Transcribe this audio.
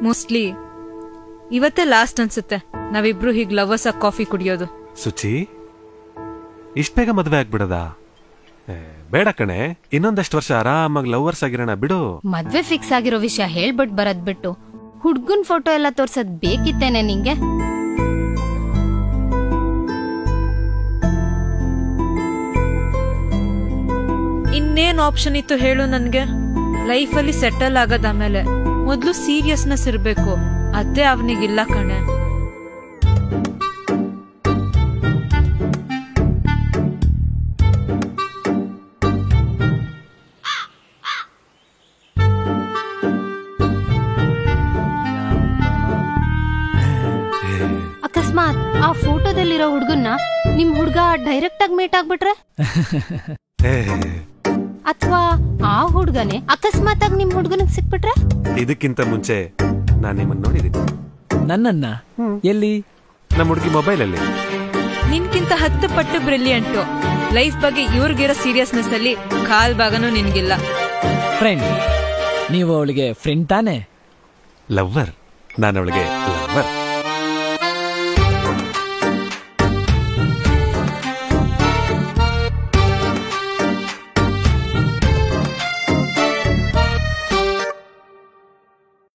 Mostly ಇವತ್ತೇ last ಅನ್ಸುತ್ತೆ ನಾವಿಬ್ರು ಹೀಗ್ ಲವರ್ಸ್ ಆಗಿ ಕಾಫಿ ಕುಡಿಯೋದು. ಸುಚಿ, ಇಷ್ಟ ಬೇಗ ಮದ್ವೆ ಆಗ್ಬಿಡದ? ಬೇಡ ಕಣೆ, ಇನ್ನೊಂದಷ್ಟು ವರ್ಷ ಆರಾಮಾಗಿ ಲವರ್ಸ್ ಆಗಿರೋಣ ಬಿಡು. ಮದ್ವೆ ಫಿಕ್ಸ್ ಆಗಿರೋ ವಿಷಯ ಹೇಳ್ಬಿಟ್ ಬರದ್ ಬಿಟ್ಟು ಹುಡ್ಗನ್ ಫೋಟೋ ಎಲ್ಲ ತೋರ್ಸದ್ ಬೇಕಿತ್ತೇನೆ ನಿಂಗೆ? ಇನ್ನೇನ್ ಆಪ್ಷನ್ ಇತ್ತು ಹೇಳು ನನ್ಗೆ? ಲೈಫಲ್ಲಿ ಸೆಟಲ್ ಆಗೋದಾಮೇಲೆ ಮೊದ್ಲು ಸೀರಿಯಸ್ನೆಸ್ ಇರ್ಬೇಕು. ಅದೇ ಅವನಿಗಿಲ್ಲ ಕಣೆ. ಅಕಸ್ಮಾತ್ ಆ ಫೋಟೋದಲ್ಲಿರೋ ಹುಡ್ಗನ್ನ ನಿಮ್ ಹುಡ್ಗ ಡೈರೆಕ್ಟ್ ಆಗಿ ಮೀಟ್ ಆಗ್ಬಿಟ್ರೆ? ಅಥವಾ ಆ ಹುಡ್ಗನೆ ಅಕಸ್ಮಾತ್ ಆಗಿ ನಿಮ್ ಹುಡ್ಗನಿಗೆ ಸಿಕ್ಬಿಟ್ರೆ? ಇದಕ್ಕಿಂತ ಮುಂಚೆ ನಾನ್ ನಿಮ್ಮನ್ನ ನೋಡಿದೀನಿ. ನನ್ನನ್ನ ಎಲ್ಲಿ? ನಮ್ಮ ಹುಡುಗಿ ಮೊಬೈಲ್ ಅಲ್ಲಿ. ನಿನ್ಕಿಂತ 10 ಪಟ್ಟು ಬ್ರಿಲಿಯಂಟು. ಲೈಫ್ ಬಗ್ಗೆ ಇವ್ರಿಗಿರೋ ಸೀರಿಯಸ್ನೆಸ್ ಅಲ್ಲಿ ಕಾಲ್ ಭಾಗನೂ ನಿನ್ಗಿಲ್ಲ. ಫ್ರೆಂಡ್, ನೀವು ಅವಳಿಗೆ ಫ್ರೆಂಡ್ ತಾನೆ? ಲವ್ವರ್. ನಾನು ಅವಳಿಗೆ ಲವ್ವರ್.